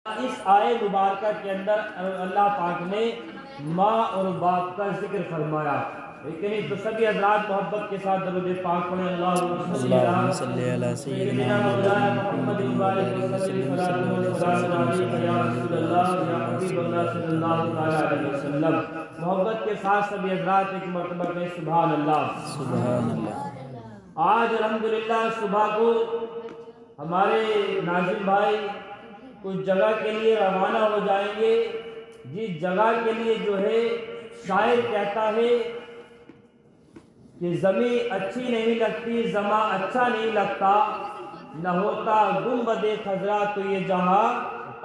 اس آئے مبارکہ کے اندر اللہ پاک نے ماں اور باپ کا ذکر فرمایا، لیکن تو سبھی حضرات محبت کے ساتھ درود پاک پڑھیں۔ اللہم صلی علی سیدنا محمد مبارک وسلم یا رسول اللہ یا حبیب اللہ صلی اللہ علیہ وسلم۔ محبت کے ساتھ سبھی حضرات ایک مرتبہ کہیں سبحان اللہ۔ سبحان اللہ۔ آج الحمدللہ صبح کو ہمارے ناظم بھائی کچھ جگہ کے لیے روانہ ہو جائیں گے، جس جگہ کے لیے جو ہے شاعر کہتا ہے کہ زمین اچھی نہیں لگتی، زماں اچھا نہیں لگتا، نہ ہوتا گنبد خضرا تو یہ جہاں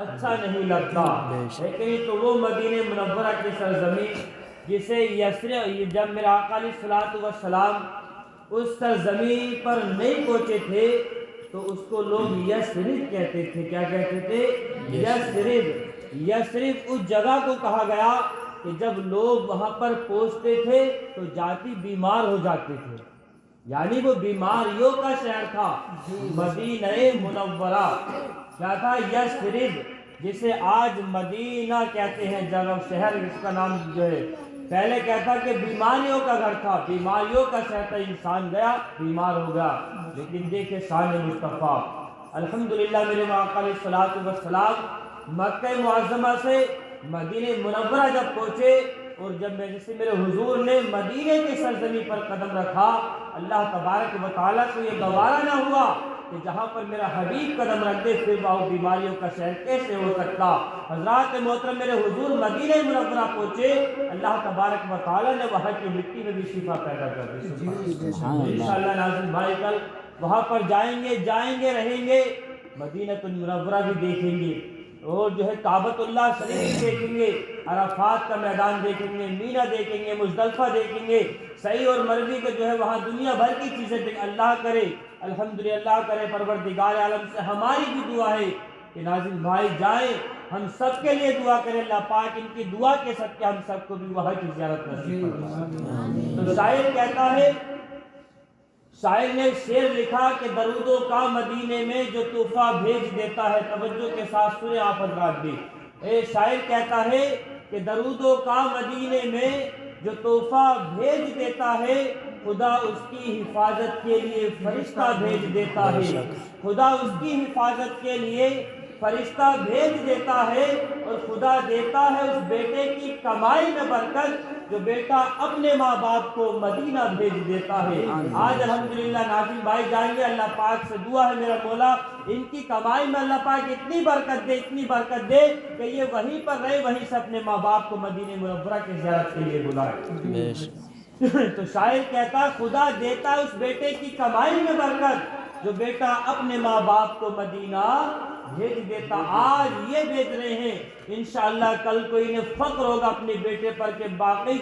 اچھا نہیں لگتا۔ لیکن تو وہ مدینہ منورہ کی سرزمین جسے یثرب، جب میرے آقا علیہ الصلوۃ والسلام اس سرزمین پر نہیں پہنچے تھے تو اس کو لوگ یثرب کہتے تھے۔ کیا کہتے تھے؟ یثرب۔ یثرب اس جگہ کو کہا گیا کہ جب لوگ وہاں پر پہنچتے تھے تو جاتی بیمار ہو جاتے تھے، یعنی وہ بیماریوں کا شہر تھا مدینہ منورہ۔ کیا تھا؟ یثرب، جسے آج مدینہ کہتے ہیں، جگہ شہر اس کا نام جو ہے پہلے کہتا کہ بیماریوں کا گھر تھا، بیماریوں کا شہر تھا۔ انسان گیا بیمار ہو گیا، لیکن دیکھے شان مصطفیٰ الحمدللہ میرے آقا علیہ الصلوۃ والسلام مکہ معظمہ سے مدینہ منورہ جب پہنچے، اور جب جیسے میرے حضور نے مدینہ کی سرزمین پر قدم رکھا، اللہ تبارک و تعالیٰ کو یہ گوارا نہ ہوا کہ جہاں پر میرا حبیب قدم رکھ دے پھر وہ بیماریوں کا شہر کیسے ہو سکتا۔ حضرات محترم میرے حضور مدینہ منورہ پہنچے، اللہ تبارک و تعالیٰ نے وہاں کی مٹی میں بھی شفا پیدا کر دی۔ انشاءاللہ ناظرین بھائی کل وہاں پر جائیں گے رہیں گے، مدینہ المنورہ بھی دیکھیں گے، اور جو ہے کعبۃ اللہ شریف دیکھیں گے، عرفات کا میدان دیکھیں گے، مینا دیکھیں گے، مزدلفہ دیکھیں گے، صحیح اور مروی کے جو ہے وہاں دنیا بھر کی چیزیں دیکھیں۔ اللہ کرے الحمدللہ کرے پروردگار عالم سے ہماری بھی دعا ہے کہ ناظرین بھائی جائیں، ہم سب کے لیے دعا کریں، اللہ پاک ان کی دعا کے صدقے ہم سب کو بھی وہاں کی زیارت نصیب فرمائے۔ تو شاعر کہتا ہے، شاعر نے شعر لکھا کہ درودوں کا مدینے میں جو تحفہ بھیج دیتا ہے، توجہ کے ساتھ سنیں آپ حضرات بھی۔ شاعر کہتا ہے کہ درودوں کا مدینے میں جو تحفہ بھیج دیتا ہے، خدا اس کی حفاظت کے لیے فرشتہ بھیج دیتا ہے، خدا اس کی حفاظت کے لیے فرشتہ بھیج دیتا ہے، اور خدا دیتا ہے اس بیٹے کی کمائی میں برکت جو بیٹا اپنے ماں باپ کو مدینہ بھیج دیتا ہے۔ آج الحمدللہ ناظرین بھائی جائیں گے، اللہ پاک سے دعا ہے میرا مولا ان کی کمائی میں اللہ پاک اتنی برکت دے کہ یہ وہیں پر رہے، وہیں سے اپنے ماں باپ کو مدینہ منورہ کی زیارت کے لیے بلائے۔ تو شاعر کہتا خدا دیتا اس بیٹے کی کمائی میں برکت جو بیٹا اپنے ماں باپ کو مدینہ بھیج دیتا۔ آج یہ بھیج رہے ہیں، انشاءاللہ کل کو انہیں فخر ہوگا اپنے بیٹے پر کہ واقعی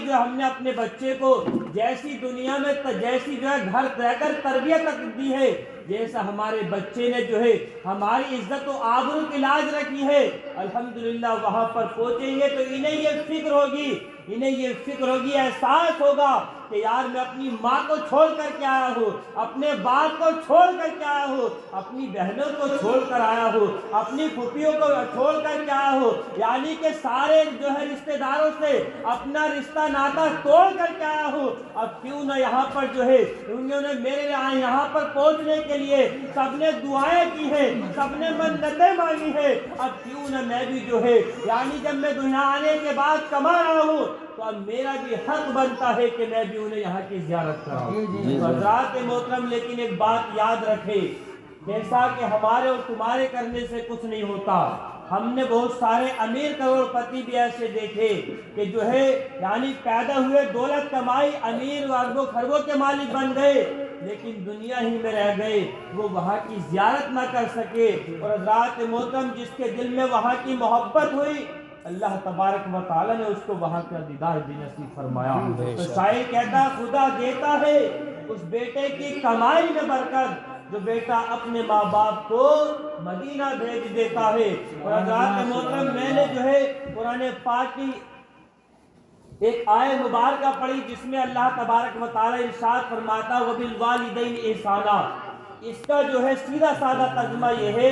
جو ہم نے اپنے بچے کو جیسی دنیا میں جیسی جو ہے گھر رہ کر تربیت دی ہے، جیسا ہمارے بچے نے جو ہے ہماری عزت و آبرو کی لاج رکھی ہے، الحمدللہ وہاں پر پہنچیں گے تو انہیں یہ فکر ہوگی، احساس ہوگا کہ یار میں اپنی ماں کو چھوڑ کر کے آیا ہوں، اپنے باپ کو چھوڑ کر کے آیا ہوں، اپنی بہنوں کو چھوڑ کر آیا ہوں، اپنی پھوپھیوں کو چھوڑ کر کے آیا ہوں، یعنی کہ سارے جو ہے رشتہ داروں سے اپنا رشتہ ناتا توڑ کر کے آیا ہوں۔ اب کیوں نہ یہاں پر جو ہے انہوں نے میرے یہاں پر پہنچنے کے لیے سب نے دعائیں کی ہیں، سب نے منتیں مانگی ہیں، اب کیوں نہ میں بھی جو ہے یعنی جب میں دنیا آنے کے بعد کما رہا ہوں تو اب میرا بھی حق بنتا ہے کہ میں بھی انہیں یہاں کی زیارت کراؤں۔ حضرات محترم لیکن ایک بات یاد رکھے، جیسا کہ ہمارے اور تمہارے کرنے سے کچھ نہیں ہوتا، ہم نے بہت سارے امیر کروڑ پتی بھی ایسے دیکھے کہ جو ہے یعنی پیدا ہوئے، دولت کمائی، امیر اربوں خربوں کے مالک بن گئے، لیکن دنیا ہی میں رہ گئے، وہ وہاں کی زیارت نہ کر سکے۔ اور حضرات محترم جس کے دل میں وہاں کی محبت ہوئی، اللہ تبارک و تعالیٰ نے اس کو وہاں کا دیدار بھی نصیب فرمایا۔ تو شاعر کہتا خدا دیتا ہے اس بیٹے کی کمائی میں برکت جو بیٹا اپنے ماں باپ کو مدینہ بھیج دیتا ہے۔ اور حضرات محترم میں نے جو ہے قرآن پاک کی ایک آیت مبارکہ پڑھی جس میں اللہ تبارک و تعالیٰ ارشاد فرماتا وَبِالْوَالِدَيْنِ إِحْسَانًا، اس کا جو ہے سیدھا سادہ ترجمہ یہ ہے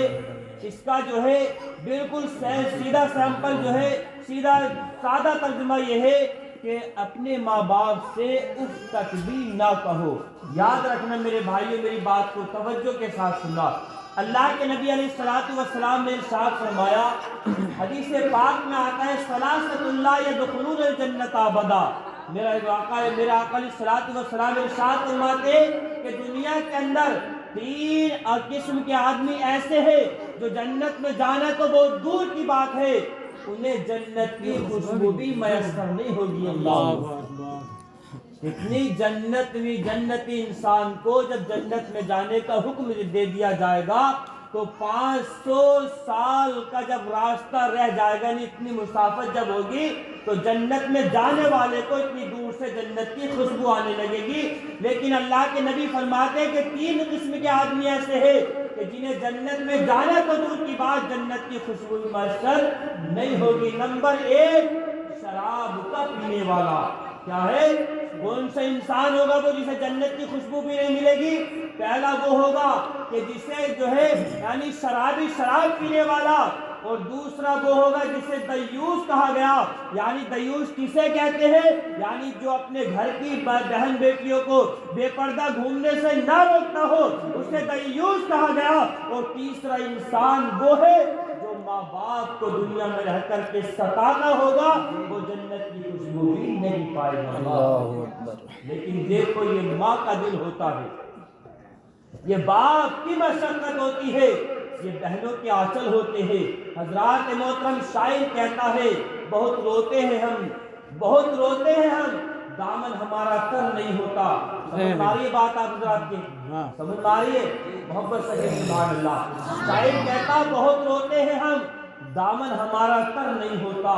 اس کا جو ہے بالکل سیدھا سیمپل جو ہے سیدھا سادہ ترجمہ یہ ہے کہ اپنے ماں باپ سے اف تک بھی نہ کہو. یاد رکھنا میرے بھائیوں، میری بات کو توجہ کے ساتھ سننا. اللہ کے نبی علیہ الصلوۃ والسلام نے ارشاد فرمایا، حدیث پاک میں آتا ہے ثلاثۃ لا يدخلون الجنۃ ابدا. میرا آقا علیہ الصلوۃ والسلام ارشاد فرماتے کہ دنیا کے اندر 3 قسم کے آدمی ایسے ہیں جو جنت میں جانا تو بہت دور کی بات ہے، انہیں جنت کی خوشبو بھی میسر نہیں ہوگی. اللہ اتنی جنتی انسان کو جب جنت میں جانے کا حکم دے دیا جائے گا تو 500 سال کا جب راستہ رہ جائے گا، اتنی مسافت جب ہوگی تو جنت میں جانے والے کو اتنی دور سے جنت کی خوشبو آنے لگے گی. لیکن اللہ کے نبی فرماتے ہیں کہ 3 قسم کے آدمی ایسے ہیں کہ جنہیں جنت میں جانا تو دور کی بات جنت کی خوشبو میسر نہیں ہوگی. نمبر 1 شراب کا پینے والا. کیا ہے؟ کون سا انسان ہوگا وہ جسے جنت کی خوشبو بھی نہیں ملے گی؟ پہلا وہ ہوگا کہ جسے جو ہے یعنی شراب پینے والا، اور دوسرا وہ ہوگا جسے دیوس کہا گیا. یعنی دیوس کسے کہتے ہیں؟ یعنی جو اپنے گھر کی بہن بیٹیوں کو بے پردہ گھومنے سے نہ روکتا ہو، اسے دیوس کہا گیا. اور تیسرا انسان وہ ہے جو ماں باپ کو دنیا میں رہ کر کے ستاتا ہوگا، وہ جنت کی خوشبو بھی نہیں پائے گا. اللہ اکبر. لیکن دیکھو یہ ماں کا دل ہوتا ہے، یہ باپ کی مشقت ہوتی ہے، یہ بہنوں کے آنچل ہوتے ہیں. حضرات محترم شاعر کہتا ہے بہت روتے ہیں ہم، دامن ہمارا تر نہیں ہوتا. سمجھ ماری بات آپ حضرات کی؟ سمجھ ماری ہے؟ محبت سے سبحان اللہ. شاعر کہتا بہت روتے ہیں ہم، دامن ہمارا تر نہیں ہوتا.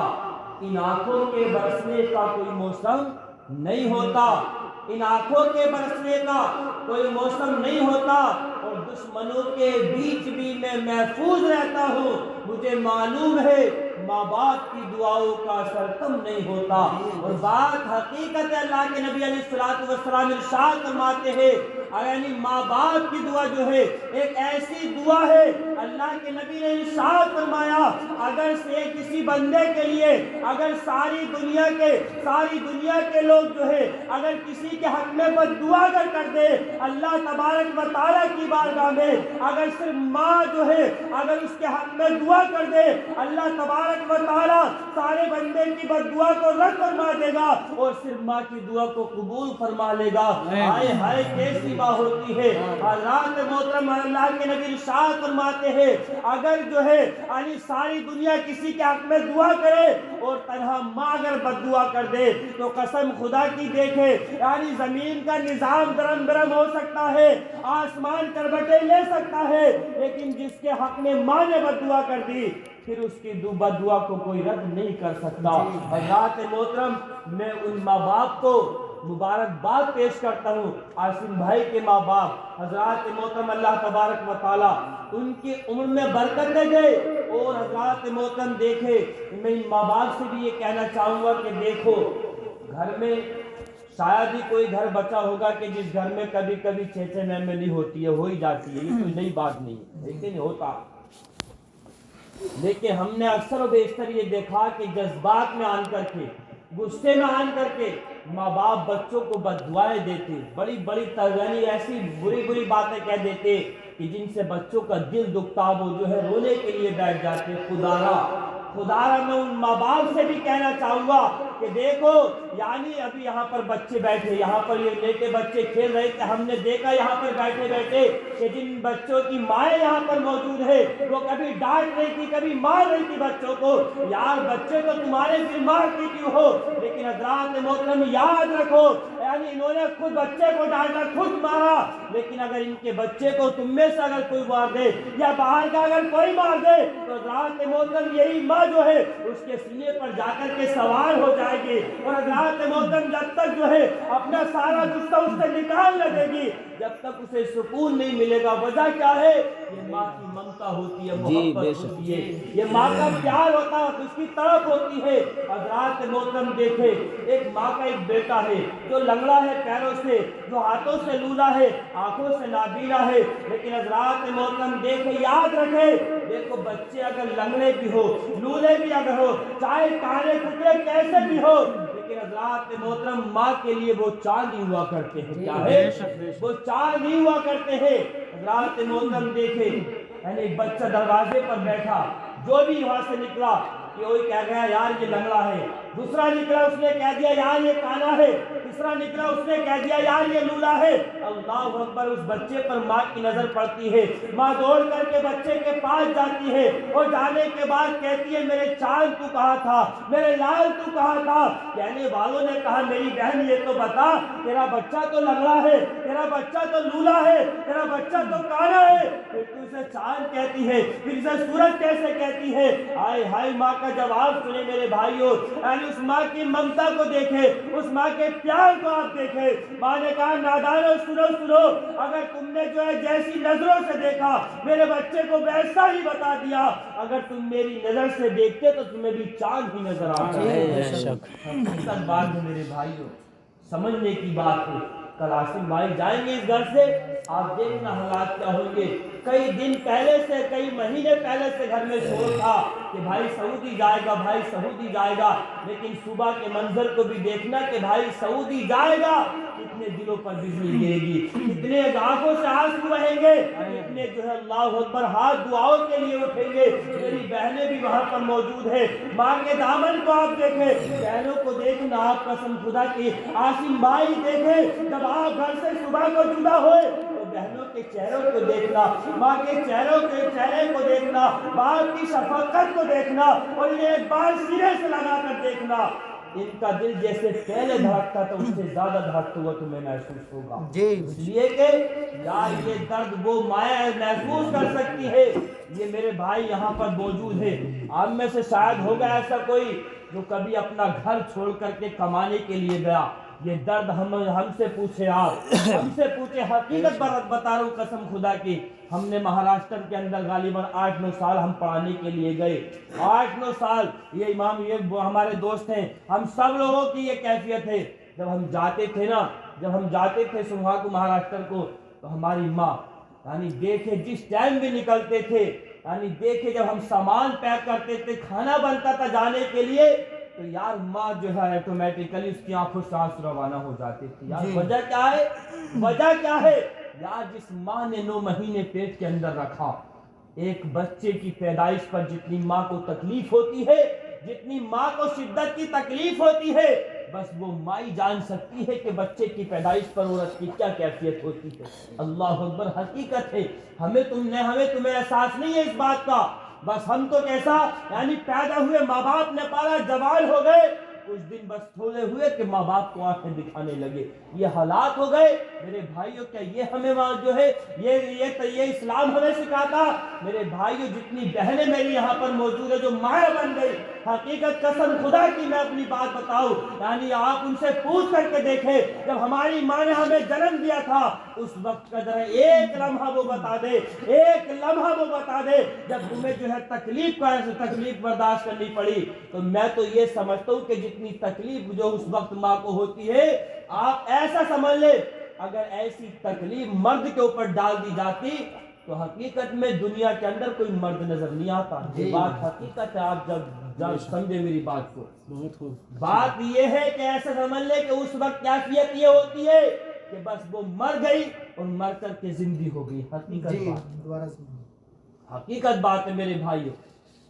ان آنکھوں کے برسنے کا کوئی موسم نہیں ہوتا، ان آنکھوں کے برسنے کا کوئی موسم نہیں ہوتا. اور دشمنوں کے بیچ بھی میں محفوظ رہتا ہوں. مجھے معلوم ہے ماں باپ کی دعاؤں کا اثر کم نہیں ہوتا. اور بات حقیقت ہے، اللہ کے نبی علیہ الصلوۃ والسلام ارشاد فرماتے ہیں یعنی ماں باپ کی دعا جو ہے ایک ایسی دعا ہے، اللہ کے نبی نے ارشاد فرمایا اگر سے کسی بندے کے لیے اگر ساری دنیا کے لوگ جو ہے اگر کسی کے حق میں بد دعا کر دے، اللہ تبارک و تعالیٰ کی بارگاہ میں اگر صرف ماں جو ہے اگر اس کے حق میں دعا کر دے، اللہ تبارک و تعالیٰ سارے بندے کی بد دعا کو رد فرما دے گا اور صرف ماں کی دعا کو قبول فرما لے گا. ہائے ہائے کیسی بات ہوتی ہے. حضرات محترم اللہ کے نبی ارشاد فرماتے ہیں اگر جو ہے یعنی ساری دنیا کسی کے حق میں دعا کرے اور تنہا ماں اگر بد دعا کر دے تو قسم خدا کی دیکھے یعنی زمین کا نظام درم برم ہو سکتا ہے، آسمان کربٹیں لے سکتا ہے، لیکن جس کے حق میں ماں نے بد دعا کر دی پھر اس کی بد دعا کو کوئی رد نہیں کر سکتا. حضرات محترم میں ان ماں باپ کو مبارکباد پیش کرتا ہوں. عاصم بھائی کے ماں باپ حضرات محترم اللہ تبارک و تعالیٰ ان کی عمر میں برکت دے گئے. اور حضرات محترم دیکھے میں ان ماں باپ سے بھی یہ کہنا چاہوں گا کہ دیکھو گھر میں شاید ہی کوئی گھر بچا ہوگا کہ جس گھر میں کبھی 6 مہمانی ہوتی ہے، ہو ہی جاتی ہے، یہ کوئی نئی بات نہیں ہے، لیکن ہوتا. لیکن ہم نے اکثر و بیشتر یہ دیکھا کہ جذبات میں آن کر کے غصے میں آن کر کے ماں باپ بچوں کو بد دعائیں دیتے، بڑی یعنی ایسی بری باتیں کہہ دیتے کہ جن سے بچوں کا دل دکھتا، وہ جو ہے رونے کے لیے بیٹھ جاتے. خدارا میں ان ماں باپ سے بھی کہنا چاہوں گا کہ دیکھو یعنی ابھی یہاں پر بچے بیٹھے، یہاں پر یہ لیٹے بچے کھیل رہے تھے، ہم نے دیکھا یہاں پر بیٹھے کہ جن بچوں کی مائیں یہاں پر موجود ہے وہ کبھی ڈانٹ رہی تھی کبھی مار رہی تھی بچوں کو. یار بچے تو تمہارے پھر مارتی کیوں ہو؟ لیکن حضرات محترم یاد رکھو یعنی انہوں نے خود بچے کو ڈانٹا، خود مارا، لیکن اگر ان کے بچے کو تم میں سے اگر کوئی مار دے یا باہر کا اگر کوئی مار دے تو حضرات محترم یہی ماں جو ہے اس کے سینے پر جا کر کے سوار ہو جائے گی. اور حضرات محترم جب تک جو ہے اپنا سارا غصہ اس سے نکال نہ دے گی، جب تک اسے سکون نہیں ملے گا. وجہ کیا ہے؟ یہ ماں کی ممتا ہوتی ہے, محبت ہوتی ہے, یہ ماں کا پیار ہوتا ہے, اس کی طرف ہوتی ہے. حضرات محترم دیکھے, ایک ماں کا ایک بیٹا ہے جو لنگڑا ہے پیروں سے, جو ہاتھوں سے لولا ہے, آنکھوں سے نابینا ہے, لیکن حضرات محترم دیکھے, یاد رکھے, دیکھو بچے اگر لنگڑے بھی ہو, لولے بھی اگر ہو, چاہے کانے کتنے کیسے بھی ہو, لیکن حضرات محترم ماں کے لیے وہ چاند ہی ہوا کرتے ہیں. کیا ہے؟ وہ چاند ہی ہوا کرتے ہیں. حضرات محترم دیکھے, یعنی ایک بچہ دروازے پر بیٹھا, جو بھی وہاں سے نکلا کہ وہی کہہ گیا یار یہ لنگڑا ہے, دوسرا نکلا اس نے کہہ دیا یار یہ کانا ہے, تیسرا نکلا اس نے کہہ دیا یار یہ لولا ہے. اللہ اکبر, اس بچے پر ماں کی نظر پڑتی ہے, ماں دوڑ کر کے بچے کے پاس جاتی ہے, اور جانے کے بعد کہتی ہے میرے چاند تو کہاں تھا, میرے لال تو کہاں تھا. کہنے والوں نے کہا میری بہن یہ تو بتا, تیرا بچہ تو لنگڑا ہے, تیرا بچہ تو لولا ہے, تیرا بچہ تو کانا ہے, پھر تو اسے چاند کہتی ہے, پھر اسے سورج کیسے کہتی ہے. ہائے ہائے, ماں کا جواب سنے میرے بھائیوں, یعنی اس ماں کی ممتا کو دیکھے, اس ماں کے پیار کو آپ دیکھیں. ماں نے کہا نادانو سنو سنو, اگر تم نے جو ہے جیسی نظروں سے دیکھا میرے بچے کو ویسا ہی بتا دیا, اگر تم میری نظر سے دیکھتے تو تمہیں بھی چاند ہی نظر آتا ہے. حقیقت بات ہے میرے بھائیوں, سمجھنے کی بات ہے. کل عاصم بھائی جائیں گے اس گھر سے, آپ دیکھنا حالات کیا ہوں گے. کئی دن پہلے سے, کئی مہینے پہلے سے گھر میں شور تھا کہ بھائی سعودی جائے گا, بھائی سعودی جائے گا, لیکن صبح کے منظر کو بھی دیکھنا کہ بھائی سعودی جائے گا, کتنے دلوں پر بجلی گرے گی, کتنے آنکھوں سے آنسو بہیں گے, کتنے جو ہے اللہ اکبر ہاتھ دعاؤں کے لیے اٹھیں گے. میری بہنیں بھی وہاں پر موجود ہیں. ماں کے دامن کو آپ دیکھیں, بہنوں کو دیکھنا آپ قسم خدا کی. عاصم بھائی دیکھیں, جب آپ گھر سے صبح کو جدا ہوئے تو بہنوں کے چہروں کو دیکھنا, ماں کے چہرے کو دیکھنا, باپ کی شفقت کو دیکھنا, اور انہیں ایک بار سینے سے لگا کر دیکھنا. ان کا دل جیسے پہلے دھڑکتا تھا اس سے زیادہ دھڑکتا ہوا تمہیں محسوس ہوگا, اس لیے کہ یار یہ درد وہ مائیں محسوس کر سکتی ہے. یہ میرے بھائی یہاں پر موجود ہے, آپ میں سے شاید ہوگا ایسا کوئی جو کبھی اپنا گھر چھوڑ کر کے کمانے کے لیے گیا. یہ درد ہم سے پوچھے, آپ ہم سے پوچھے. حقیقت بتا رہا ہوں قسم خدا کی, ہم نے مہاراشٹر کے اندر غالباً 8-9 سال ہم پڑھانے کے لیے گئے. 8-9 سال. یہ امام, یہ ہمارے دوست ہیں, ہم سب لوگوں کی یہ کیفیت ہے. جب ہم جاتے تھے نا, جب ہم جاتے تھے سنہا کو, مہاراشٹر کو, تو ہماری ماں یعنی دیکھے جس ٹائم بھی نکلتے تھے, یعنی دیکھے جب ہم سامان پیک کرتے تھے, کھانا بنتا تھا جانے کے لیے, تو یار ماں جو ہے آٹومیٹیکلی اس کی آنکھوں سے آنسو روانہ ہو جاتے تھے. یار وجہ کیا ہے؟ وجہ کیا ہے؟ یار جس ماں نے 9 مہینے پیٹ کے اندر رکھا, ایک بچے کی پیدائش پر جتنی ماں کو تکلیف ہوتی ہے, جتنی ماں کو شدت کی تکلیف ہوتی ہے, بس وہ ماں ہی جان سکتی ہے کہ بچے کی پیدائش پر عورت کی کیا کیفیت ہوتی ہے. اللہ اکبر, حقیقت ہے. ہمیں تمہیں احساس نہیں ہے اس بات کا. بس ہم تو کیسا, یعنی پیدا ہوئے ماں باپ نے پالا, جوان ہو گئے, کچھ دن بس تھوڑے ہوئے کہ ماں باپ کو آنکھیں دکھانے لگے. یہ حالات ہو گئے میرے بھائیوں. کیا یہ ہمیں جو ہے یہ اسلام ہمیں سکھاتا؟ میرے بھائیوں, جتنی بہنیں میری یہاں پر موجود ہے جو مائیں بن گئی, حقیقت قسم خدا کی میں اپنی بات بتاؤں, یعنی آپ ان سے پوچھ کر کے دیکھیں, جب ہماری ماں نے ہمیں جنم دیا تھا اس وقت کا ذرا ایک لمحہ وہ بتا دے, ایک لمحہ وہ بتا دے جب تمہیں جو ہے تکلیف برداشت کرنی پڑی. تو میں تو یہ سمجھتا ہوں کہ جتنی تکلیف جو اس وقت ماں کو ہوتی ہے, آپ ایسا سمجھ لیں اگر ایسی تکلیف مرد کے اوپر ڈال دی جاتی تو حقیقت میں دنیا کے اندر کوئی مرد نظر نہیں آتا. یہ بات حقیقت ہے, آپ جب سمجھے میری بات کو. بات یہ ہے کہ ایسا سمجھ لے کہ اس وقت کیفیت یہ ہوتی ہے کہ بس وہ مر گئی اور مر کر کے زندگی ہو گئی. حقیقت بات ہے میرے بھائیوں.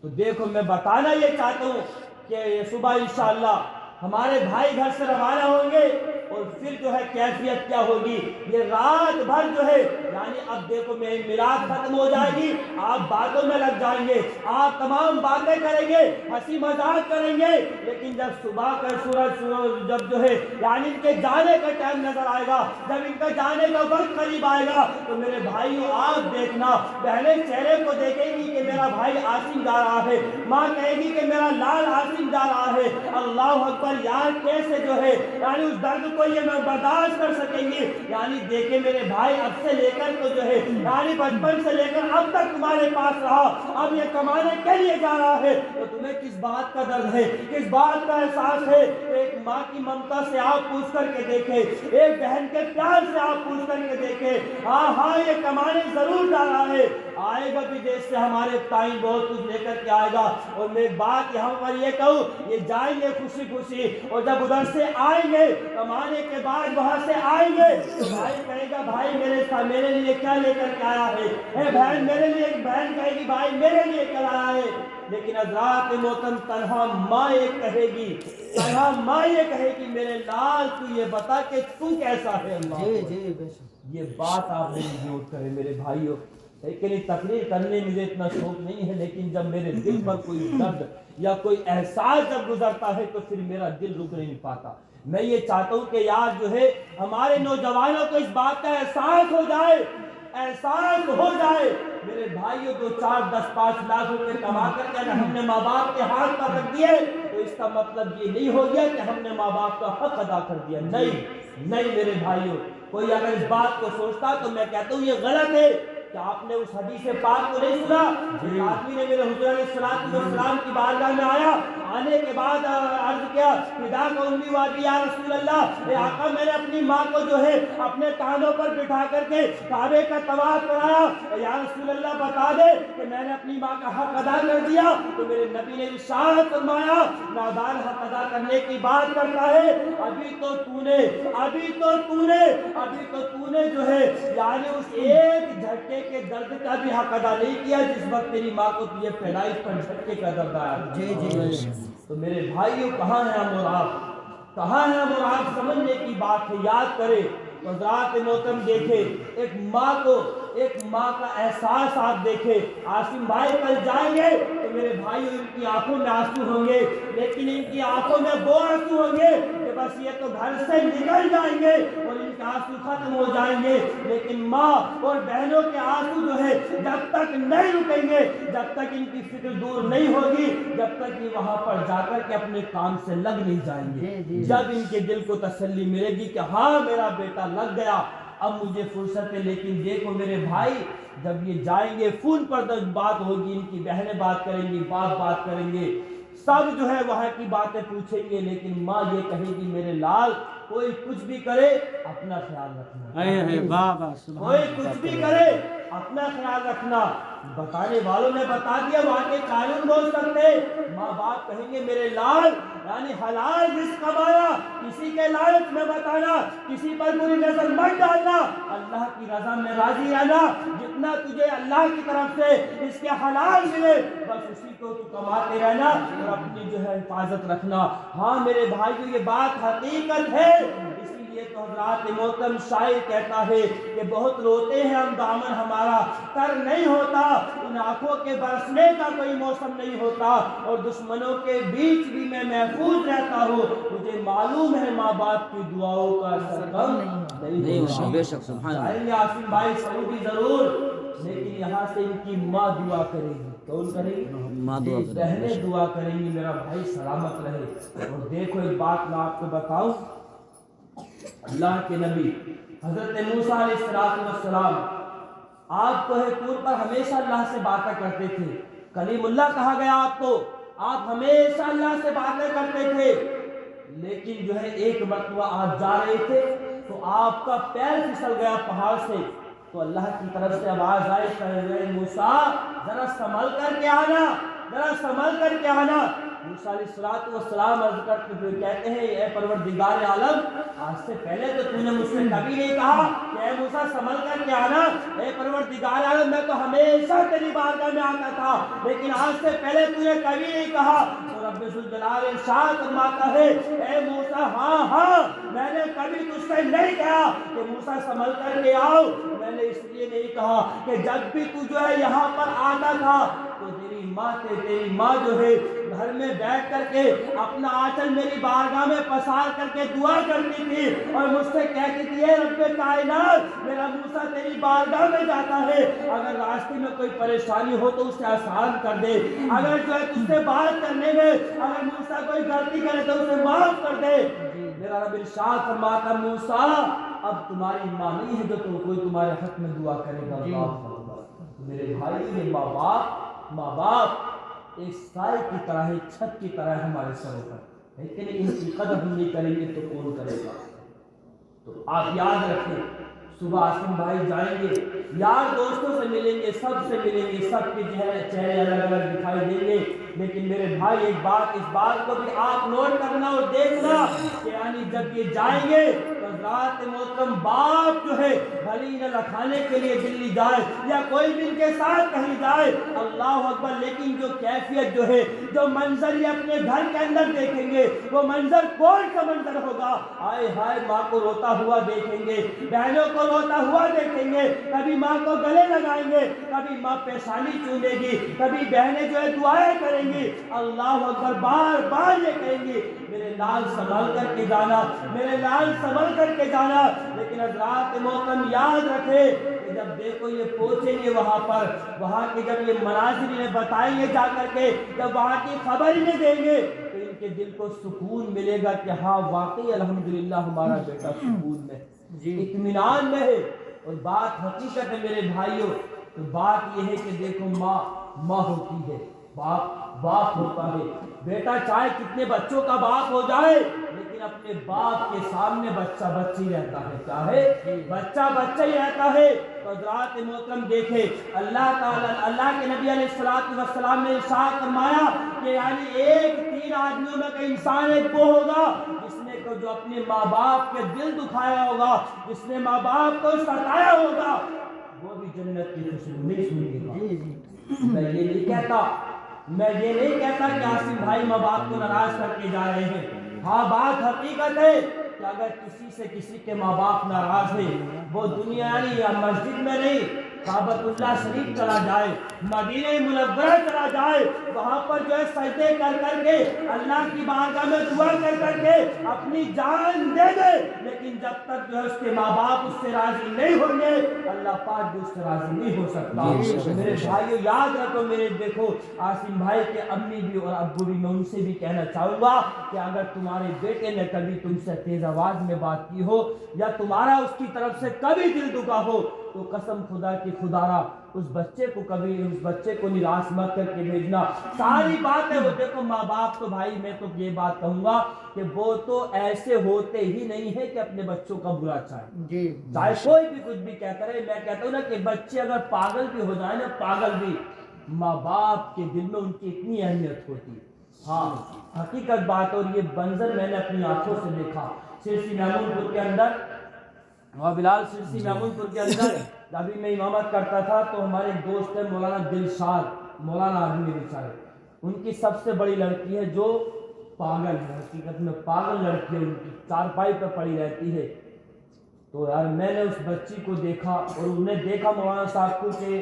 تو دیکھو میں بتانا یہ چاہتا ہوں کہ صبح انشاءاللہ ہمارے بھائی گھر سے روانہ ہوں گے, اور پھر جو ہے کیفیت کیا ہوگی, یہ رات بھر جو ہے, یعنی اب دیکھو میری میلاد ختم ہو جائے گی, آپ باتوں میں لگ جائیں گے, آپ تمام باتیں کریں گے, ہنسی مذاق کریں گے, لیکن جب صبح کا سورج جب جو ہے یعنی ان کے جانے کا ٹائم نظر آئے گا, جب ان کا جانے کا وقت قریب آئے گا, تو میرے بھائیوں آپ دیکھنا, پہلے چہرے کو دیکھیں گی کہ میرا بھائی عاصم جا رہا ہے, ماں کہے گی کہ میرا لال عاصم جا رہا ہے. اللہ اکبر, یار کیسے جو ہے یعنی اس درد کو کو یہ میں برداشت کر سکیں گی؟ یعنی دیکھیں میرے بھائی، اب سے لے کر تو جو ہے یعنی بچپن سے لے کر اب تک تمہارے پاس رہا، اب یہ کمانے کے لیے جا رہا ہے، تو تمہیں کس بات کا درد ہے، کس بات کا احساس ہے؟ ایک ماں کی ممتا سے آپ پوچھ کر کے دیکھیں، ایک بہن کے پیار سے آپ پوچھ کر کے دیکھیں، ہاں یہ کمانے ضرور جا رہا ہے، آئے گا بدیش سے ہمارے تائیں بہت کچھ لے کر کے آئے گا، اور میں بات یہاں پر یہ کہوں، یہ جائیں گے خوشی خوشی، اور جب ادھر سے آئیں گے کمانے کے بعد وہاں سے آئیں گے، بھائی کہے گا بھائی میرے لیے کیا لے کر کے آیا ہے، اے بہن میرے لیے، ایک بہن کہے گی بھائی میرے لیے کیا لایا ہے، لیکن حضرات محترم تنہا ماں یہ کہے گی، تنہا ماں یہ کہے گی میرے لال تو یہ بتا کہ تو کیسا ہے اللہ۔ یہ بات آپ میری نوٹ کریں میرے بھائیوں، لیکن تقریر کرنے مجھے اتنا شوق نہیں ہے، لیکن جب میرے دل پر کوئی درد یا کوئی احساس جب گزرتا ہے تو پھر میرا دل رک نہیں پاتا۔ میں یہ چاہتا ہوں کہ یار جو ہے ہمارے نوجوانوں کو اس بات کا احساس ہو جائے، احساس ہو جائے میرے بھائیوں، 2 4 10 5 لاکھ روپے کما کر کے اگر ہم نے ماں باپ کے ہاتھ پر رکھ دیے تو اس کا مطلب یہ نہیں ہو گیا کہ ہم نے ماں باپ کا حق ادا کر دیا، نہیں میرے بھائیوں۔ کوئی اگر اس بات کو سوچتا تو میں کہتا ہوں یہ غلط ہے۔ کیا آپ نے اس حدیث پاک کو نہیں سنا؟ ایک آدمی نے میرے حضور علیہ السلام کی بارگاہ میں آیا، آنے کے بعد عرض کیا فدا کا امی وادی یا رسول اللہ، اے آقا میں نے اپنی ماں کو جو ہے اپنے کانوں پر بٹھا کر کے کعبے کا طواف کرایا، یا رسول اللہ بتا دے کہ میں نے اپنی ماں کا حق ادا کر دیا؟ تو میرے نبی نے ارشاد فرمایا نادان حق ادا کرنے کی بات کرتا ہے، ابھی تو تو نے جو ہے یعنی اس ایک جھٹکے کے درد کا بھی حق ادا نہیں کیا جس وقت تیری ماں کو تجھے پیدائش پر جھٹکے کا درد آیا۔ تو میرے بھائیوں کہاں ہیں ہم اور آپ، کہاں ہیں ہم اور آپ؟ سمجھنے کی بات ہے، یاد کرے حضرات محترم، دیکھے ایک ماں کا احساس آپ دیکھیں۔ عاصم بھائی کل جائیں گے تو میرے بھائیوں ان کی آنکھوں میں آنسو ہوں گے، لیکن ان کی آنکھوں میں وہ آنسو ہوں گے کہ بس یہ تو گھر سے نکل جائیں گے اور ان کے آنسو ختم ہو جائیں گے، لیکن ماں اور بہنوں کے آنسو جو ہے جب تک نہیں رکیں گے، جب تک ان کی فکر دور نہیں ہوگی، جب تک یہ وہاں پر جا کر کے اپنے کام سے لگ نہیں جائیں گے۔ جب ان کے دل کو تسلی ملے گی کہ ہاں میرا بیٹا لگ گیا، اب مجھے فرصت ہے۔ لیکن دیکھو میرے بھائی، جب یہ جائیں گے فون پر بات ہوگی، ان کی بہنیں بات کریں گی، باپ بات کریں گے، سب جو ہے وہاں کی باتیں پوچھیں گے، لیکن ماں یہ کہے گی میرے لال کوئی کچھ بھی کرے اپنا خیال رکھنا، کوئی کچھ بھی کرے اپنا خیال رکھنا۔ بتانے والوں نے بتا دیا، وہاں کے قانون بول سکتے، ماں باپ کہیں گے میرے لال یعنی حلال رزق کمانا، کسی کے لالچ میں بتانا، کسی پر بری نظر مت ڈالنا، اللہ کی رضا میں راضی رہنا، جتنا تجھے اللہ کی طرف سے اس کے حلال ملے بس اسی کو تو کماتے رہنا اور اپنی جو ہے حفاظت رکھنا۔ ہاں میرے بھائیو یہ بات حقیقت ہے، اسی لیے تو حضرات محترم شاعر کہتا ہے کہ بہت روتے ہیں ہم دامن ہمارا تر نہیں ہوتا، ان آنکھوں کے برسنے کا کوئی موسم نہیں ہوتا، اور دشمنوں کے بیچ بھی میں محفوظ رہتا ہوں، مجھے معلوم ہے ماں باپ کی دعاؤں کا اثر کم نہیں ہوتا۔ بے شک سبحان اللہ۔ جائیں گے عاصم بھائی سعودی ضرور، لیکن یہاں سے ان کی ماں دعا کرے گی، کون کرے گی؟ ماں دعا کرے گی، بہنیں دعا کریں گی میرا بھائی سلامت رہے۔ اور دیکھو ایک بات میں آپ کو بتاؤں، اللہ کے نبی حضرت موسیٰ علیہ السلام آپ کوہ طور پر ہمیشہ اللہ سے باتیں کرتے تھے، کلیم اللہ کہا گیا آپ کو، آپ ہمیشہ اللہ سے باتیں کرتے تھے، لیکن جو ہے ایک مرتبہ آپ جا رہے تھے تو آپ کا پیر پھسل گیا پہاڑ سے، تو اللہ کی طرف سے آواز آئی کہ موسیٰ ذرا سنبھل کر کے آنا، ذرا سنبھل کر کے آنا۔ موسیٰ علیہ السلام عرض کرتے ہوئے کہتے ہیں اے پروردگار عالم، آج سے پہلے تو نے مجھ سے کبھی نہیں کہا کہ اے موسیٰ سنبھل کر کے آنا، اے پروردگار عالم میں تو ہمیشہ تیری بارگاہ میں آتا تھا، لیکن آج سے پہلے نے کبھی نہیں کہا۔ تو رب ذوالجلال ارشاد فرماتا ہے اے موسیٰ ہاں میں نے کبھی تجھ سے نہیں کہا کہ موسیٰ سنبھل کر کے آؤ، میں نے اس لیے نہیں کہا کہ جب بھی تو جو ہے یہاں پر آتا تھا تو تیری ماں جو ہے گھر میں بیٹھ کر کے اپنا آنچل میری بارگاہ میں پسار کر کے دعا کرتی تھی اور مجھ سے کہتی تھی اے رب کائنات میرا موسیٰ تیری بارگاہ میں جاتا ہے، اگر راستے میں کوئی پریشانی ہو تو اسے آسان کر دے، اگر جو ہے تجھ سے بات کرنے میں اگر موسیٰ کوئی غلطی کرے تو اسے معاف کر دے۔ میرا رب ارشاد فرماتا موسیٰ اب تمہاری ماں نہیں ہے جو تو کوئی تمہارے حق میں دعا کرے گا. اللہ اکبر. میرے بھائی یہ ماں باپ ایک سائے کی طرح ہے, چھت کی طرح ہے ہمارے سروں پر, لیکن ان کی قدر ہم نہیں کریں گے تو کون کرے گا. تو آپ یاد رکھیں صبح آسم بھائی جائیں گے, یار دوستوں سے ملیں گے, سب سے ملیں گے, سب کے چہرے الگ الگ دکھائی دیں گے, لیکن میرے بھائی ایک بات, اس بات کو بھی آپ نوٹ کرنا اور دیکھنا کہ یعنی جب یہ جائیں گے تو حضرات محترم باپ جو ہے بھلی نہ کھانے کے لیے دلی جائے یا کوئی بھی ان کے ساتھ کہیں جائے, اللہ اکبر, لیکن جو کیفیت جو ہے, جو منظر یہ اپنے گھر کے اندر دیکھیں گے وہ منظر کون سا منظر ہوگا. آئے ہائے, ماں کو روتا ہوا دیکھیں گے, بہنوں کو روتا ہوا دیکھیں گے, کبھی ماں کو گلے لگائیں گے, کبھی ماں پیشانی چومے گی, کبھی بہنیں جو ہے دعائیں کریں گی. اللہ اکبر, بار بار یہ کہیں گی میرے لال سنبھل کر کے جانا, میرے لال سنبھل کر کے جانا. لیکن حضرات محترم یاد رکھے کہ جب دیکھو یہ پہنچیں گے وہاں پر, وہاں کے جب یہ مناظر انہیں بتائیں گے جا کر کے, جب وہاں کی خبر انہیں دیں گے تو ان کے دل کو سکون ملے گا کہ ہاں واقعی الحمدللہ ہمارا بیٹا سکون میں, اطمینان میں ہے. اور بات حقیقت ہے میرے بھائیوں, تو بات یہ ہے کہ دیکھو ماں ہوتی ہے, باپ ہوتا ہے. بیٹا چاہے کتنے بچوں کا باپ ہو جائے لیکن اپنے باپ کے سامنے بچہ بچی رہتا ہے, چاہے بچہ ہی رہتا ہے. تو حضرات محترم دیکھیں اللہ تعالیٰ, اللہ کے نبی علیہ السلام نے ارشاد فرمایا کہ یعنی ایک 3 آدمیوں میں کا انسان ایک وہ ہوگا جس نے جو اپنے ماں باپ کے دل دکھایا ہوگا, جس نے ماں باپ کو ستایا ہوگا, وہ بھی جنت کی خوشبو نہیں سنے گا. میں یہ نہیں کہتا کہ عاصم بھائی ماں باپ کو ناراض کر کے جا رہے ہیں. ہاں بات حقیقت ہے کہ اگر کسی کے ماں باپ ناراض ہیں, وہ دنیا یا مسجد میں نہیں, کعبۃ اللہ شریف چلا جائے, مدینہ منورہ چلا جائے, وہاں پر جو ہے سجدے کر کے اللہ کی بارگاہ میں دعا کر کے اپنی جان دے دے, لیکن جب تک جو ہے اس کے ماں باپ اس سے راضی نہیں ہوں گے اللہ پاک بھی اس سے راضی نہیں ہو سکتا. میرے بھائیو یاد رکھو, میرے دیکھو عاصم بھائی کے امی بھی اور ابو بھی, میں ان سے بھی کہنا چاہوں گا کہ اگر تمہارے بیٹے نے کبھی تم سے تیز آواز میں بات کی ہو یا تمہارا اس کی طرف سے کبھی دل دکھا ہو تو قسم خدا کی خدارا اس بچے کو نراش مت کر کے بھیجنا. ساری بات ہے وہ دیکھو ماں باپ تو بھائی میں تو یہ بات کہوں گا کہ وہ تو ایسے ہوتے ہی نہیں ہے کہ اپنے بچوں کا برا چاہے, چاہے کوئی بھی کچھ بھی کہتا رہے. میں کہتا ہوں نا کہ بچے اگر پاگل بھی ہو جائے نا, پاگل بھی, ماں باپ کے دل میں ان کی اتنی اہمیت ہوتی ہے. ہاں حقیقت بات, اور یہ منظر میں نے اپنی آنکھوں سے دیکھا سرسی میمون پور کے اندر, اور بلال سرسی میمون پور کے اندر ابھی میں امامت کرتا تھا تو ہمارے ایک دوست ہے مولانا دلشاد, مولانا آدمی بیچارے, ان کی سب سے بڑی لڑکی ہے جو پاگل ہے, حقیقت میں پاگل لڑکی ہے, ان کی چارپائی پہ پڑی رہتی ہے. تو یار میں نے اس بچی کو دیکھا اور انہیں دیکھا مولانا صاحب کو کہ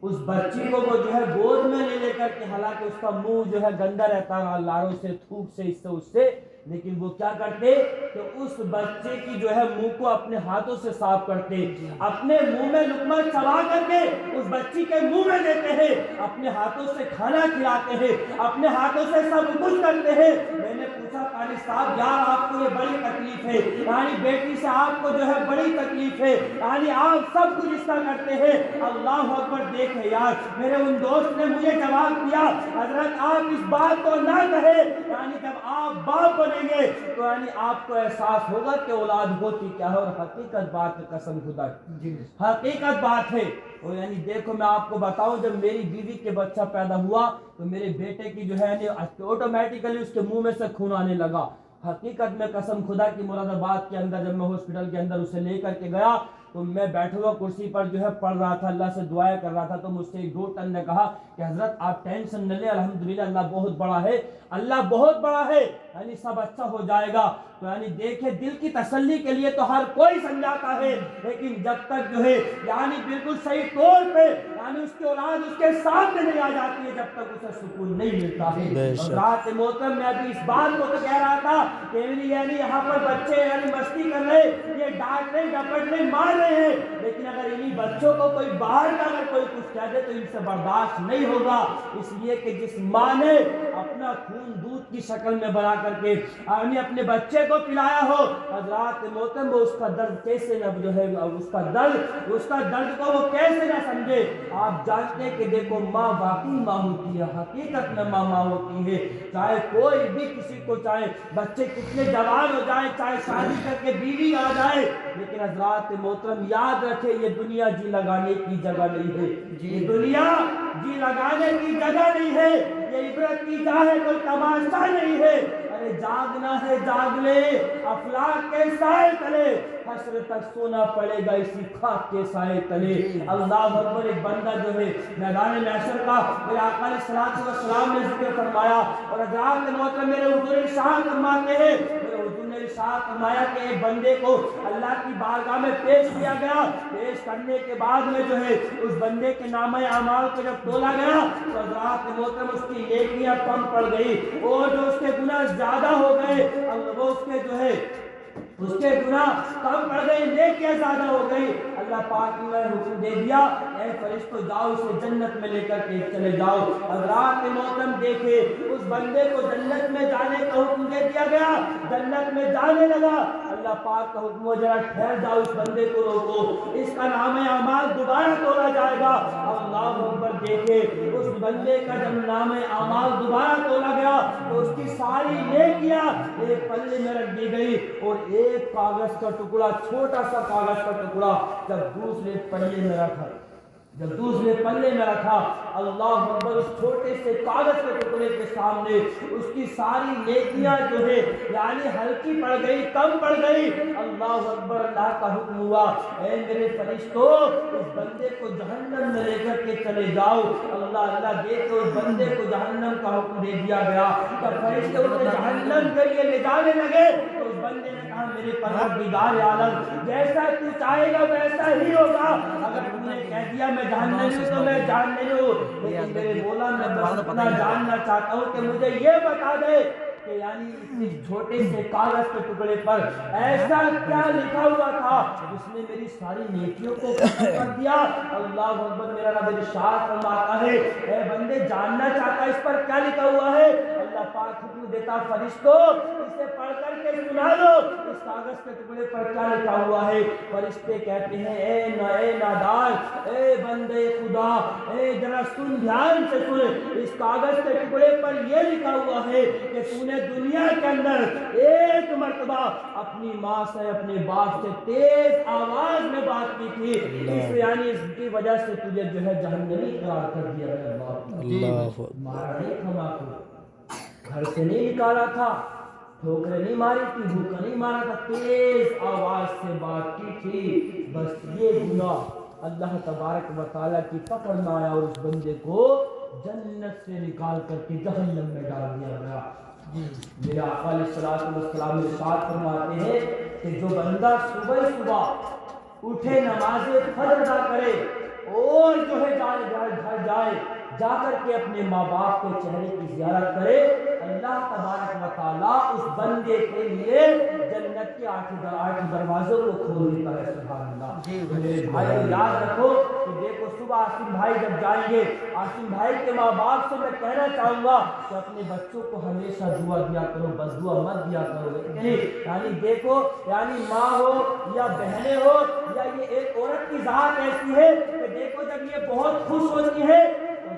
اس بچی کو وہ جو ہے گود میں لے کر کے, حالانکہ اس کا منہ جو ہے گندا رہتا ہے لاروں سے, تھوک سے, اس سے, لیکن وہ کیا کرتے کہ اس بچے کی جو ہے منہ کو اپنے ہاتھوں سے صاف کرتے, اپنے منہ میں لقمہ چبا کر کے اس بچی کے منہ میں دیتے ہیں, اپنے ہاتھوں سے کھانا کھلاتے ہیں, اپنے ہاتھوں سے سب کچھ کرتے ہیں. میں نے پوچھا قاری صاحب یار آپ کو یہ بڑی تکلیف ہے, یعنی بیٹی سے آپ کو جو ہے بڑی تکلیف ہے, یعنی آپ سب کچھ اس طرح کرتے ہیں. اللہ اکبر, دیکھے یار میرے ان دوست نے مجھے جواب دیا حضرت آپ اس بات کو نہ کہے, یعنی جب آپ باپ بنے گے تو یعنی آپ کو احساس ہوگا کہ اولاد ہوتی کیا ہے. اور حقیقت بات ہے, قسم خدا کی حقیقت بات ہے. اور یعنی دیکھو میں آپ کو بتاؤں, جب میری بیوی کے بچہ پیدا ہوا تو میرے بیٹے کی جو ہے آٹومیٹیکلی اس کے منہ میں سے خون آنے لگا. حقیقت میں قسم خدا کی مراد آباد کے اندر جب میں ہاسپٹل کے اندر اسے لے کر کے گیا تو میں بیٹھا ہوا کرسی پر جو ہے پڑھ رہا تھا, اللہ سے دعائیں کر رہا تھا, تو مجھ سے ایک ڈاکٹر نے کہا کہ حضرت آپ ٹینشن نہ لیں, الحمدللہ اللہ بہت بڑا ہے, اللہ بہت بڑا ہے, یعنی سب اچھا ہو جائے گا. تو یعنی دیکھیں دل کی تسلی کے لیے تو ہر کوئی سمجھاتا ہے, لیکن جب تک جو ہے یعنی بالکل صحیح طور پہ یعنی اس کی اولاد اس کے سامنے نہیں آ جاتی ہے جب تک اسے سکون نہیں ملتا ہے. رات محترم میں ابھی اس بات کو تو کہہ رہا تھا کہ یعنی یہاں پر بچے یعنی مستی کر رہے, یہ ڈانٹ رہے, ڈپٹ رہے, مار رہے ہیں, لیکن اگر انہی بچوں کو کوئی باہر کا اگر کوئی کچھ کہہ دے تو ان سے برداشت نہیں ہوگا. اس لیے کہ جس ماں نے اپنا خون دودھ کی شکل میں بنا کر کے یعنی اپنے بچے کو پلایا ہو حضرات محترم وہ اس کا درد کیسے نہ جو ہے اس کا درد کو وہ کیسے نہ سمجھے. آپ جانتے ہیں کہ دیکھو ماں واقعی ماں ہوتی ہے, حقیقت میں ماں ہوتی ہے. چاہے کوئی بھی کسی کو, چاہے بچے کتنے جوان ہو جائیں, چاہے شادی کر کے بیوی آ جائے, لیکن حضرات محترم یاد رکھے یہ دنیا جی لگانے کی جگہ نہیں ہے. یہ دنیا جی لگانے کی جگہ نہیں ہے, یہ عبرت کی جا ہے, کوئی تماشا نہیں ہے. ارے جاگنا ہے جاگ لے, افلاک کے سائے تلے, حشر تک سونا پڑے گا اسی خاک کے سائے تلے. اللہ اکبر. ایک بندہ جو ہے میدان محشر کا میرے آقا علیہ الصلوۃ والسلام نے ذکر فرمایا, اور حضرات محترم میرے حضور ارشاد فرماتے ہیں, میرے حضور نے ارشاد فرمایا کہ ایک بندے کو اللہ کی بارگاہ میں پیش کیا گیا. پیش کرنے کے بعد میں جو ہے اس بندے کے نامہ اعمال کو جب تولا گیا تو حضرات محترم اس کی نیکیاں کم پڑ گئی, اور جو اس کے گناہ زیادہ ہو گئے, وہ اس کے جو ہے اس کے گناہ کم پڑ گئے, نیکیاں زیادہ ہو گئی. اللہ پاک نے حکم دے دیا, اے فرشتوں جاؤ اسے جنت میں لے کر کے چلے جاؤ. حضرات محترم دیکھے اس بندے کو جنت میں جانے کا حکم دے دیا گیا, جنت میں جانے لگا. اللہ پاک کا حکم ہو ذرا ٹھہر جاؤ, اس بندے کو روکو, اس کا نام اعمال دوبارہ تولا جائے گا. اللہ اکبر. دیکھے اس بندے کا جب نام اعمال دوبارہ تولا گیا تو اس کی ساری نیکیاں ایک پلے میں رکھ دی گئی, اور ایک کاغذ کا ٹکڑا, چھوٹا سا کاغذ کا ٹکڑا جب دوسرے پلے میں رکھا, اللہ اکبر, اس چھوٹے سے کاغذ کے ٹکڑے کے سامنے اس کی ساری نیکیاں جو ہے یعنی ہلکی پڑ گئی, کم پڑ گئی. اللہ اکبر. اللہ کا حکم ہوا, اے میرے فرشتوں اس بندے کو جہنم میں لے کر کے چلے جاؤ. اللہ دیکھو اس بندے کو جہنم کا حکم دے دیا گیا. جب فرشتے اسے جہنم کے لیے لے جانے لگے تو اس بندے نے کہا, میرے پروردگار عالم جیسا تو چاہے گا ویسا ہی ہوگا. اگر تم نے کہہ دیا میں جہنمی ہوں تو میں جہنمی ہوں, لیکن میرے مولا میں بس اتنا جاننا چاہتا ہوں کہ مجھے یہ بتا دے کہ یعنی اتنے چھوٹے سے کاغذ کے ٹکڑے پر ایسا کیا لکھا ہوا تھا جس نے میری ساری نیکیوں کو کر دیا. اللہ اکبر. میرا رب ارشاد فرماتا ہے, اے بندے جاننا چاہتا اس پر کیا لکھا ہوا ہے؟ اللہ پاک حکم دیتا, فرشتوں اسے پڑھ کر کے سنا دو اس کاغذ کے ٹکڑے پر کیا لکھا ہوا ہے. فرشتے کہتے ہیں, اے نادان, اے بندے خدا, اے ذرا سن, دھیان سے سن, اس کاغذ کے ٹکڑے پر یہ لکھا ہوا ہے کہ تو نے دنیا کے اندر ایک مرتبہ اپنی ماں سے, اپنے باپ سے تیز آواز میں بات کی تھی, اس یعنی اس کی وجہ سے تجھے جو ہے جہنمی قرار کر دیا گیا. اللہ مارا نہیں تھا, گھر سے نہیں نکالا تھا, ٹھوکریں نہیں ماری تھی, بھوکا نہیں مارا تھا, تیز آواز سے بات کی تھی. بس یہ گناہ اللہ تبارک و تعالیٰ کی پکڑ میں آیا اور اس بندے کو جنت سے نکال کر کے جہنم میں ڈال دیا گیا. میرے آقا علیہ الصلوۃ والسلام ارشاد فرماتے ہیں کہ جو بندہ صبح اٹھے, نماز فجر ادا کرے اور جو ہے گھر جا کر کے اپنے ماں باپ کے چہرے کی زیارت کرے, اللہ تبارک و تعالیٰ اس بندے کے لیے جنت کے 8 دروازوں کو کھول دیتا ہے. سبحان اللہ. میرے بھائی یاد رکھو کہ دیکھو صبح عاصم بھائی جب جائیں گے, عاصم بھائی کے ماں باپ سے میں کہنا چاہوں گا کہ اپنے بچوں کو ہمیشہ دعا دیا کرو, بس دعا مت دیا کرو. یعنی دیکھو, یعنی ماں ہو یا بہنیں ہو یا یہ ایک عورت کی ذات ایسی ہے کہ دیکھو جب یہ بہت خوش ہوتی ہے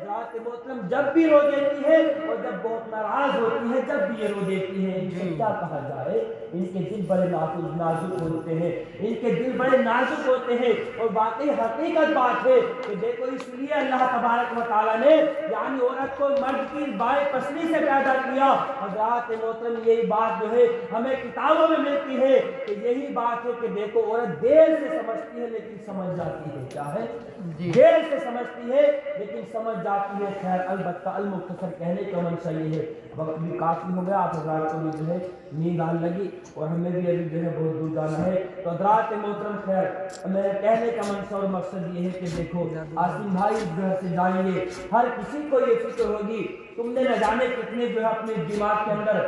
ذات محترم جب بھی رو دیتی ہے, اور جب بہت ناراض ہوتی ہے جب بھی یہ رو دیتی ہے. ان سے کیا کہا جائے, ان کے دل بڑے نازک ہوتے ہیں, ان کے دل بڑے نازک ہوتے ہیں. اور واقعی حقیقت بات ہے کہ دیکھو اس لیے اللہ تبارک و تعالیٰ نے یعنی عورت کو مرد کی بائیں پسلی سے پیدا کیا. حضرات محترم یہی بات جو ہے ہمیں کتابوں میں ملتی ہے کہ یہی بات ہے کہ دیکھو عورت دیر سے سمجھتی ہے لیکن سمجھ جاتی ہے. کیا ہے؟ دیر سے سمجھتی ہے لیکن سمجھ جاتی ہے. خیر البتہ المختصر کہنے کا منشا یہ ہے, وقت بھی کافی ہو گیا, آپ حضرات کو بھی جو ہے نیند آنے لگی اور ہمیں بھی ابھی جو ہے بہت دور جانا ہے. تو حضرات محترم خیر میرے کہنے کا منشا اور مقصد یہ ہے کہ دیکھو عاصم بھائی اس گھر سے جائیں گے, ہر کسی کو یہ فکر ہوگی تم نے نہ جانے کتنے جو ہے اپنے دماغ کے اندر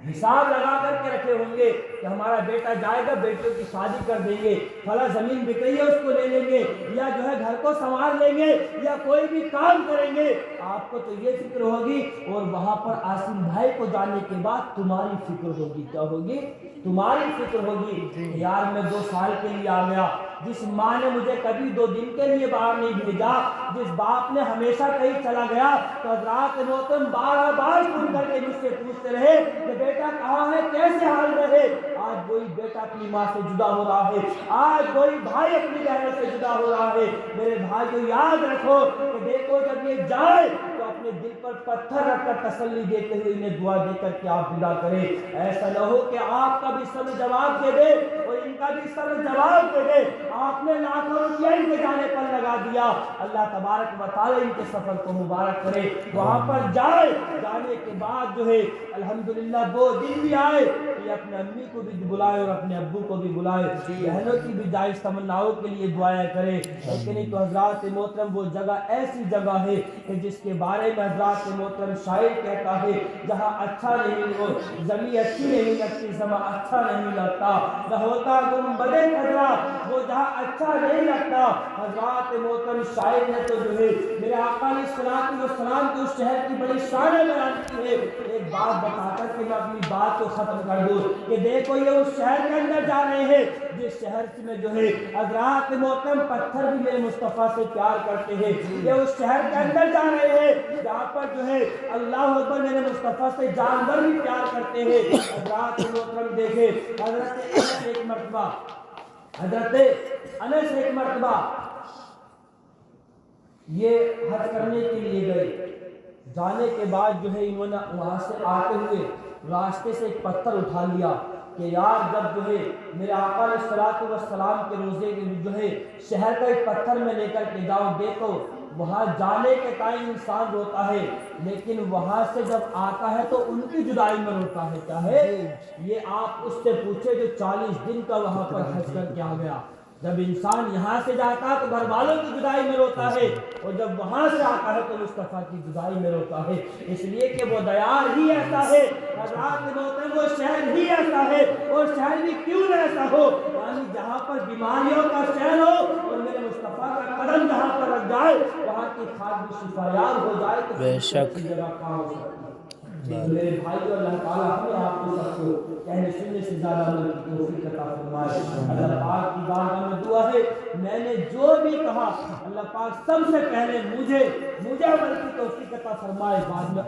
حساب لگا کر کے رکھے ہوں گے کہ ہمارا بیٹا جائے گا بیٹیوں کی شادی کر دیں گے، فلاں زمین بک رہی ہے اس کو لے لیں گے، یا جو ہے گھر کو سنوار لیں گے، یا کوئی بھی کام کریں گے۔ آپ کو تو یہ فکر ہوگی، اور وہاں پر عاصم بھائی کو جانے کے بعد تمہاری فکر ہوگی، کیا ہوگی؟ تمہاری فکر ہوگی کہ یار میں 2 سال کے لیے آ گیا، جس ماں نے مجھے کبھی 2 دن کے لیے باہر نہیں بھیجا، جس باپ نے ہمیشہ کہیں چلا گیا تو حضرات محترم بار بار فون کر کے مجھ سے پوچھتے رہے کہ بیٹا کہاں ہے، کیسے حال رہے۔ آج وہی بیٹا اپنی ماں سے جدا ہو رہا ہے، آج وہی بھائی اپنی بہنوں سے جدا ہو رہا ہے۔ میرے بھائی کو یاد رکھو کہ دیکھو جب یہ جائے تو اپنے دل پر پتھر رکھ کر تسلی دیتے ہوئے انہیں دعا دے کر کے آپ ودا کریں۔ ایسا نہ ہو کہ آپ کا بھی سب جواب دے دے اور ان کا بھی سب جواب دے دے، آپ نے لاکھوں روپیہ ان کے جانے پر لگا دیا۔ اللہ تبارک و تعالی ان کے سفر کو مبارک کرے۔ وہاں پر جانے کے بعد جو ہے الحمدللہ وہ دن بھی آئے کہ اپنے امی کو بھی بلائے اور اپنے ابو کو بھی بلائے، بہنوں کی بھی جائز تمناؤں کے لیے دعائیں کرے۔ لیکن نہیں تو حضرات محترم وہ جگہ ایسی جگہ ہے کہ جس کے بارے میں حضرات محترم شاعر کہتا ہے جہاں اچھا نہیں ہو زمین اچھی نہیں لگتی، سما اچھا نہیں لگتا، نہ ہوتا گنبد خضرا وہ جہاں اچھا نہیں لگتا۔ حضرات محترم شاعر نے تو جو ہے میرے آقا علیہ السلام کے اس شہر کی بڑی شان بیان کی ہے۔ ایک بات بتا کر کے میں اپنی بات کو ختم کر دوں کہ دیکھو یہ اس شہر کے اندر جا رہے ہیں جس شہر میں جو ہے حضرات محترم پتھر بھی میرے مصطفیٰ سے پیار کرتے ہیں، یہ اس شہر کے اندر جا رہے ہیں جہاں پر جو ہے اللہ اکبر میرے مصطفیٰ سے جانور بھی پیار کرتے ہیں۔ حضرات محترم دیکھیں حضرت انس ایک مرتبہ یہ حج کرنے کے لیے گئے، جانے کے بعد جو ہے انہوں نے وہاں سے آتے ہوئے راستے سے ایک پتھر اٹھا لیا کہ یار جب جو ہے میرے آقا علیہ السلام کے روزے کے جو ہے شہر کا ایک پتھر میں لے کر کے جاؤ، دیکھو وہاں جانے کے ٹائم انسان روتا ہے لیکن وہاں سے جب آتا ہے تو ان کی جدائی میں روتا ہے۔ کیا ہے یہ؟ آپ اس سے پوچھے جو 40 دن کا وہاں پر حج کر کے آ گیا، جب انسان یہاں سے جاتا ہے تو گھر والوں کی جدائی میں روتا ہے، اور جب وہاں سے آتا ہے تو مصطفیٰ کی جدائی میں روتا ہے، اس لیے کہ وہ دیار ہی ایسا ہے، حضرات محترم وہ شہر ہی ایسا ہے، اور شہر بھی کیوں نہ ایسا ہو، یعنی جہاں پر بیماریوں کا شہر ہو اور میرے مصطفیٰ کا قدم جہاں پر رکھ جائے وہاں کی خاک بھی شفایاب ہو جائے تو بے شک جگہ کہاں ہو سکتی ہے۔ میرے بھائی اللہ تعالیٰ ہمیں آپ کو سب کو کہنے سننے سے زیادہ عمل کی توفیق عطا فرمائے۔ اللہ پاک کی بارگاہ میں دعا ہے میں نے جو بھی کہا اللہ پاک سب سے پہلے مجھے عمل کی توفیق عطا فرمائے، بعد میں